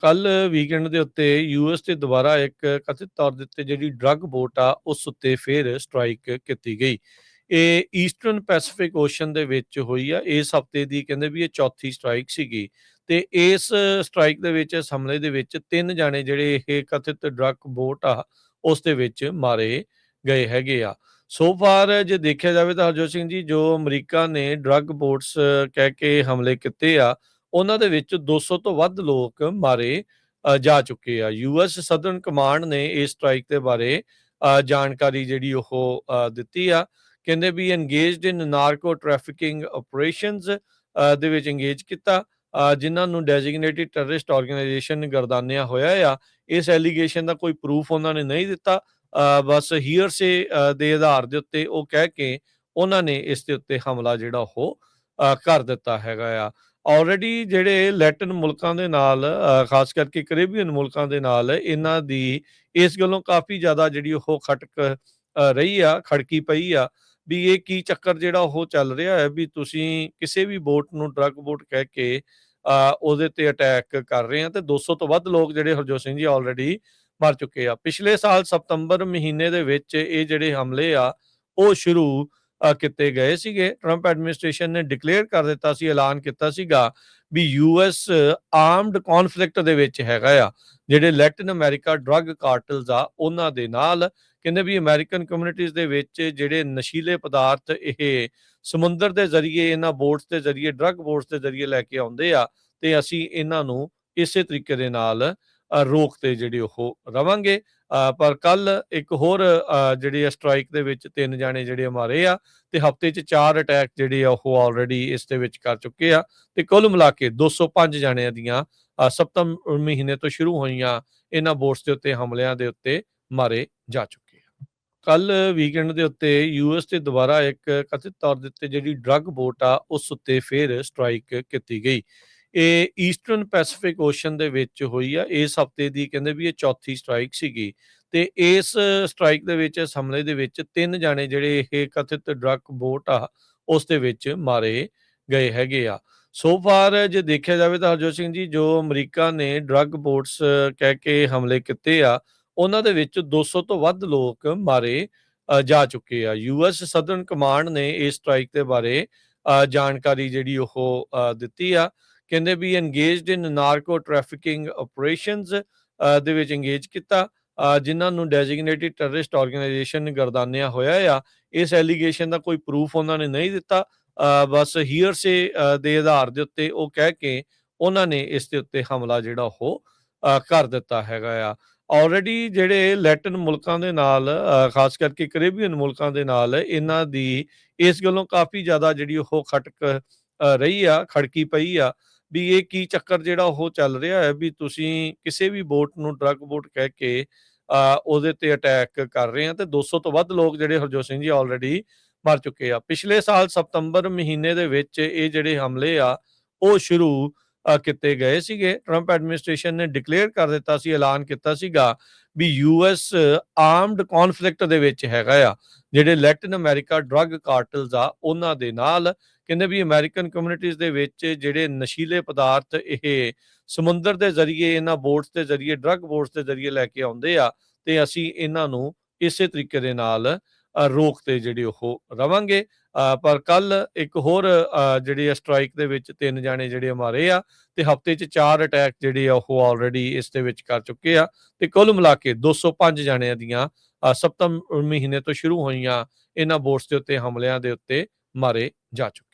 ਕੱਲ ਵੀਕਐਂਡ ਦੇ ਉੱਤੇ ਯੂਐਸ ਤੇ ਦੁਬਾਰਾ ਇੱਕ ਕਥਿਤ ਤੌਰ ਦੇ ਉੱਤੇ ਜਿਹੜੀ ਡਰੱਗ ਬੋਟ ਆ ਉਸ ਉੱਤੇ ਫੇਰ ਸਟ੍ਰਾਈਕ ਕੀਤੀ ਗਈ। ਇਹ ਈਸਟਰਨ ਪੈਸੀਫਿਕ ਓਸ਼ਨ ਦੇ ਵਿੱਚ ਹੋਈ ਆ। ਇਸ ਹਫਤੇ ਦੀ ਕਹਿੰਦੇ ਵੀ ਇਹ ਚੌਥੀ ਸਟ੍ਰਾਈਕ ਸੀਗੀ ਤੇ ਇਸ ਸਟ੍ਰਾਈਕ ਦੇ ਵਿੱਚ ਇਸ ਹਮਲੇ ਦੇ ਵਿੱਚ 3 ਜਾਣੇ ਜਿਹੜੇ ਇਹ ਕਥਿਤ ਡਰੱਗ ਬੋਟ ਆ ਉਸ ਦੇ ਵਿੱਚ ਮਾਰੇ ਗਏ ਹੈਗੇ ਆ। ਸੋ ਫਾਰ ਜੇ ਦੇਖਿਆ ਜਾਵੇ ਤਾਂ ਹਰਜੋਤ ਸਿੰਘ ਜੀ, ਜੋ ਅਮਰੀਕਾ ਨੇ ਡਰੱਗ ਬੋਟਸ ਕਹਿ ਕੇ ਹਮਲੇ ਕੀਤੇ ਆ, ਉਹਨਾਂ ਦੇ ਵਿੱਚ 200 ਤੋਂ ਵੱਧ ਲੋਕ ਮਾਰੇ ਜਾ ਚੁੱਕੇ ਆ। ਯੂਐਸ ਸਦਰਨ ਕਮਾਂਡ ਨੇ ਇਸ ਸਟ੍ਰਾਈਕ ਦੇ ਬਾਰੇ ਜਾਣਕਾਰੀ ਜਿਹੜੀ ਉਹ ਦਿੱਤੀ ਆ। ਕਹਿੰਦੇ ਵੀ engaged in narco trafficking operations ਦੇ ਵਿੱਚ engage ਕੀਤਾ, ਜਿਨ੍ਹਾਂ ਨੂੰ ਡੈਜ਼ਿਗਨੇਟਿਡ ਟੈਰਰਿਸਟ ਆਰਗੇਨਾਈਜੇਸ਼ਨ ਗਰਦਾਨਿਆ ਹੋਇਆ ਆ। ਇਸ ਐਲੀਗੇਸ਼ਨ ਦਾ ਕੋਈ ਪ੍ਰੂਫ ਉਹਨਾਂ ਨੇ ਨਹੀਂ ਦਿੱਤਾ। ਬਸ ਹੀਅਰਸੇ ਦੇ ਆਧਾਰ ਦੇ ਉੱਤੇ ਉਹ ਕਹਿ ਕੇ ਉਹਨਾਂ ਨੇ ਇਸ ਦੇ ਉੱਤੇ ਹਮਲਾ ਜਿਹੜਾ ਉਹ ਕਰ ਦਿੱਤਾ ਹੈਗਾ ਆ। ਆਲਰੇਡੀ ਜਿਹੜੇ ਲੈਟਿਨ ਮੁਲਕਾਂ ਦੇ ਨਾਲ ਖਾਸ ਕਰਕੇ ਕੈਰੇਬੀਅਨ ਮੁਲਕਾਂ ਦੇ ਨਾਲ ਇਹਨਾਂ ਦੀ ਇਸ ਗੱਲੋਂ ਕਾਫੀ ਜ਼ਿਆਦਾ ਜਿਹੜੀ ਉਹ ਖੜਕੀ ਪਈ ਆ ਵੀ ਇਹ ਕੀ ਚੱਕਰ ਜਿਹੜਾ ਉਹ ਚੱਲ ਰਿਹਾ ਹੈ ਵੀ ਤੁਸੀਂ ਕਿਸੇ ਵੀ ਬੋਟ ਨੂੰ ਡਰੱਗ ਬੋਟ ਕਹਿ ਕੇ ਉਹਦੇ ਤੇ ਅਟੈਕ ਕਰ ਰਹੇ ਆ ਤੇ 200 ਤੋਂ ਵੱਧ ਲੋਕ ਜਿਹੜੇ ਹਰਜੋਤ ਸਿੰਘ ਜੀ ਆਲਰੇਡੀ ਮਰ ਚੁੱਕੇ ਆ। ਪਿਛਲੇ ਸਾਲ ਸਤੰਬਰ ਮਹੀਨੇ ਦੇ ਵਿੱਚ ਇਹ ਜਿਹੜੇ ਹਮਲੇ ਆ ਉਹ ਸ਼ੁਰੂ ਕੀਤੇ ਗਏ ਸੀਗੇ। ਟਰੰਪ ਐਡਮਿਨਿਸਟ੍ਰੇਸ਼ਨ ਨੇ ਡਿਕਲੇਅਰ ਕਰ ਦਿੱਤਾ ਸੀ, ਐਲਾਨ ਕੀਤਾ ਸੀਗਾ ਵੀ ਯੂਐਸ ਆਰਮਡ ਕੌਨਫਲਿਕਟ ਦੇ ਵਿੱਚ ਹੈਗਾ ਆ। ਜਿਹੜੇ ਲੈਟਿਨ ਅਮਰੀਕਾ ਡਰੱਗ ਕਾਰਟਲਸ ਆ ਉਹਨਾਂ ਦੇ ਨਾਲ ਕਹਿੰਦੇ ਵੀ ਅਮਰੀਕਨ ਕਮਿਊਨਿਟੀਜ਼ ਦੇ ਵਿੱਚ ਜਿਹੜੇ ਨਸ਼ੀਲੇ ਪਦਾਰਥ ਇਹ ਸਮੁੰਦਰ ਦੇ ਜ਼ਰੀਏ, ਇਹਨਾਂ ਬੋਟਸ ਦੇ ਜ਼ਰੀਏ, ਡਰੱਗ ਬੋਟਸ ਦੇ ਜ਼ਰੀਏ ਲੈ ਕੇ ਆਉਂਦੇ ਆ ਤੇ ਅਸੀਂ ਇਹਨਾਂ ਨੂੰ ਇਸੇ ਤਰੀਕੇ ਦੇ ਨਾਲ ਰੋਕ ਤੇ ਜਿਹੜੇ ਉਹ ਰਵਾਂਗੇ। ਪਰ ਕੱਲ ਇੱਕ ਹੋਰ ਜਿਹੜੀ ਸਟ੍ਰਾਈਕ ਦੇ ਵਿੱਚ 3 ਜਾਣੇ ਜਿਹੜੇ ਮਾਰੇ ਆ ਤੇ ਹਫਤੇ 'ਚ 4 ਅਟੈਕ ਜਿਹੜੇ ਆ ਉਹ ਆਲਰੇਡੀ ਇਸ ਦੇ ਵਿੱਚ ਕਰ ਚੁੱਕੇ ਆ ਤੇ ਕੁੱਲ ਮਿਲਾ ਕੇ 205 ਜਾਣਿਆਂ ਦੀਆਂ ਸਤੰਬਰ ਮਹੀਨੇ ਤੋਂ ਸ਼ੁਰੂ ਹੋਈਆਂ ਇਹਨਾਂ ਬੋਟਸ ਦੇ ਉੱਤੇ ਹਮਲਿਆਂ ਦੇ ਉੱਤੇ ਮਾਰੇ ਜਾ ਚੁੱਕੇ ਆ। ਕੱਲ ਵੀਕਐਂਡ ਦੇ ਉੱਤੇ ਯੂਐਸ ਤੇ ਦੁਬਾਰਾ ਇੱਕ ਕਥਿਤ ਤੌਰ ਦੇ ਉੱਤੇ ਜਿਹੜੀ ਡਰੱਗ ਬੋਟ ਆ ਉਸ ਉੱਤੇ ਫੇਰ ਸਟ੍ਰਾਈਕ ਕੀਤੀ ਗਈ। ਇਹ ਈਸਟਰਨ ਪੈਸੀਫਿਕ ਓਸ਼ਨ ਦੇ ਵਿੱਚ ਹੋਈ ਆ। ਇਸ ਹਫਤੇ ਦੀ ਕਹਿੰਦੇ ਵੀ ਇਹ ਚੌਥੀ ਸਟ੍ਰਾਈਕ ਸੀਗੀ ਤੇ ਇਸ ਸਟ੍ਰਾਈਕ ਦੇ ਵਿੱਚ, ਇਸ ਹਮਲੇ ਦੇ ਵਿੱਚ 3 ਜਾਣੇ ਜਿਹੜੇ ਇਹ ਕਥਿਤ ਡਰੱਗ ਬੋਟ ਆ ਉਸ ਦੇ ਵਿੱਚ ਮਾਰੇ ਗਏ ਹੈਗੇ ਆ। ਸੋ ਫਾਰ ਜੇ ਦੇਖਿਆ ਜਾਵੇ ਤਾਂ ਹਰਜੋਤ ਸਿੰਘ ਜੀ, ਜੋ ਅਮਰੀਕਾ ਨੇ ਡਰੱਗ ਬੋਟਸ ਕਹਿ ਕੇ ਹਮਲੇ ਕੀਤੇ ਆ, ਉਹਨਾਂ ਦੇ ਵਿੱਚ 200 ਤੋਂ ਵੱਧ ਲੋਕ ਮਾਰੇ ਜਾ ਚੁੱਕੇ ਆ। ਯੂਐਸ ਸਦਰਨ ਕਮਾਂਡ ਨੇ ਇਸ ਸਟ੍ਰਾਈਕ ਦੇ ਬਾਰੇ ਜਾਣਕਾਰੀ ਜਿਹੜੀ ਉਹ ਦਿੱਤੀ ਆ। ਕਹਿੰਦੇ ਵੀ engaged in narco trafficking operations ਦੇ ਵਿੱਚ engage ਕੀਤਾ, ਜਿਨ੍ਹਾਂ ਨੂੰ ਡੈਜ਼ਿਗਨੇਟਿਡ ਟੈਰਰਿਸਟ ਆਰਗੇਨਾਈਜੇਸ਼ਨ ਗਰਦਾਨਿਆ ਹੋਇਆ ਆ। ਇਸ ਐਲੀਗੇਸ਼ਨ ਦਾ ਕੋਈ ਪ੍ਰੂਫ ਉਹਨਾਂ ਨੇ ਨਹੀਂ ਦਿੱਤਾ। ਬਸ ਹੀਅਰਸੇ ਦੇ ਆਧਾਰ ਦੇ ਉੱਤੇ ਉਹ ਕਹਿ ਕੇ ਉਹਨਾਂ ਨੇ ਇਸ ਦੇ ਉੱਤੇ ਹਮਲਾ ਜਿਹੜਾ ਉਹ ਕਰ ਦਿੱਤਾ ਹੈਗਾ ਆ। ਆਲਰੇਡੀ ਜਿਹੜੇ ਲੈਟਿਨ ਮੁਲਕਾਂ ਦੇ ਨਾਲ ਖਾਸ ਕਰਕੇ ਕੈਰੇਬੀਅਨ ਮੁਲਕਾਂ ਦੇ ਨਾਲ ਇਹਨਾਂ ਦੀ ਇਸ ਗੱਲੋਂ ਕਾਫੀ ਜ਼ਿਆਦਾ ਜਿਹੜੀ ਉਹ ਖੜਕੀ ਪਈ ਆ ਵੀ ਇਹ ਕੀ ਚੱਕਰ ਜਿਹੜਾ ਉਹ ਚੱਲ ਰਿਹਾ ਹੈ ਵੀ ਤੁਸੀਂ ਕਿਸੇ ਵੀ ਬੋਟ ਨੂੰ ਡਰੱਗ ਬੋਟ ਕਹਿ ਕੇ ਉਹਦੇ ਤੇ ਅਟੈਕ ਕਰ ਰਹੇ ਆ ਤੇ 200 ਤੋਂ ਵੱਧ ਲੋਕ ਜਿਹੜੇ ਹਰਜੋਤ ਸਿੰਘ ਜੀ ਆਲਰੇਡੀ ਮਰ ਚੁੱਕੇ ਆ। ਪਿਛਲੇ ਸਾਲ ਸਤੰਬਰ ਮਹੀਨੇ ਦੇ ਵਿੱਚ ਇਹ ਜਿਹੜੇ ਹਮਲੇ ਆ ਉਹ ਸ਼ੁਰੂ ਕੀਤੇ ਗਏ ਸੀਗੇ। ਟਰੰਪ ਐਡਮਿਨਿਸਟ੍ਰੇਸ਼ਨ ਨੇ ਡਿਕਲੇਅਰ ਕਰ ਦਿੱਤਾ ਸੀ, ਐਲਾਨ ਕੀਤਾ ਸੀਗਾ ਵੀ ਯੂਐਸ ਆਰਮਡ ਕੌਨਫਲਿਕਟ ਦੇ ਵਿੱਚ ਹੈਗਾ ਆ। ਜਿਹੜੇ ਲੈਟਿਨ ਅਮਰੀਕਾ ਡਰੱਗ ਕਾਰਟਲਸ ਆ ਉਹਨਾਂ ਦੇ ਨਾਲ ਕਹਿੰਦੇ ਵੀ ਅਮਰੀਕਨ ਕਮਿਊਨਿਟੀਜ਼ ਦੇ ਵਿੱਚ ਜਿਹੜੇ ਨਸ਼ੀਲੇ ਪਦਾਰਥ ਇਹ ਸਮੁੰਦਰ ਦੇ ਜ਼ਰੀਏ, ਇਹਨਾਂ ਬੋਟਸ ਦੇ ਜ਼ਰੀਏ, ਡਰੱਗ ਬੋਟਸ ਦੇ ਜ਼ਰੀਏ ਲੈ ਕੇ ਆਉਂਦੇ ਆ ਤੇ ਅਸੀਂ ਇਹਨਾਂ ਨੂੰ ਇਸੇ ਤਰੀਕੇ ਦੇ ਨਾਲ ਰੋਕ ਤੇ ਜਿਹੜੇ ਉਹ ਰਵਾਂਗੇ। ਪਰ ਕੱਲ ਇੱਕ ਹੋਰ ਜਿਹੜੀ ਸਟ੍ਰਾਈਕ ਦੇ ਵਿੱਚ 3 ਜਾਣੇ ਜਿਹੜੇ ਮਾਰੇ ਆ ਤੇ ਹਫਤੇ 'ਚ 4 ਅਟੈਕ ਜਿਹੜੇ ਆ ਉਹ ਆਲਰੇਡੀ ਇਸ ਦੇ ਵਿੱਚ ਕਰ ਚੁੱਕੇ ਆ ਤੇ ਕੁੱਲ ਮਿਲਾ ਕੇ 205 ਜਾਣਿਆਂ ਦੀਆਂ ਸਤੰਬਰ ਮਹੀਨੇ ਤੋਂ ਸ਼ੁਰੂ ਹੋਈਆਂ ਇਹਨਾਂ ਬੋਟਸ ਦੇ ਉੱਤੇ ਹਮਲਿਆਂ ਦੇ ਉੱਤੇ ਮਾਰੇ ਜਾ ਚੁੱਕੇ।